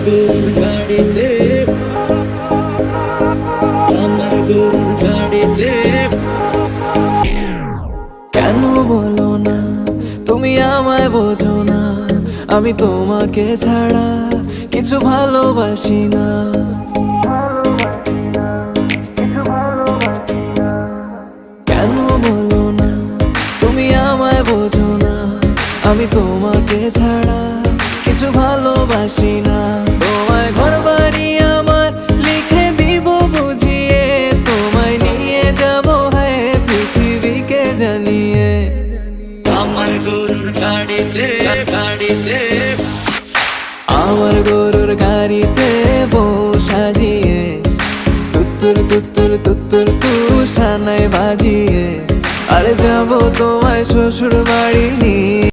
গরুর গাড়িতে, আমার গরুর গাড়িতে। কেন বলো না তুমি আমায় বোঝো না, আমি তোমাকে ছাড়া কিছু ভালোবাসি না। কেন বলো না তুমি আমায় বোঝো না, আমি তোমাকে ছাড়া কিছু ভালোবাসি না। তোমায় ঘর বাড়ি আমার লিখে দিব বুঝিয়ে, তোমায় নিয়ে যাবো হ্যাঁ পৃথিবীকে জানিয়ে। আমার গরুর গাড়িতে, গাড়িতে, আমার গরুর গাড়িতে বউ সাজিয়ে, তুত্তুর তুত্তুর তুত্তুর তুষানায় বাজিয়ে, আরে যাবো তোমায় শ্বশুর বাড়ি নিয়ে।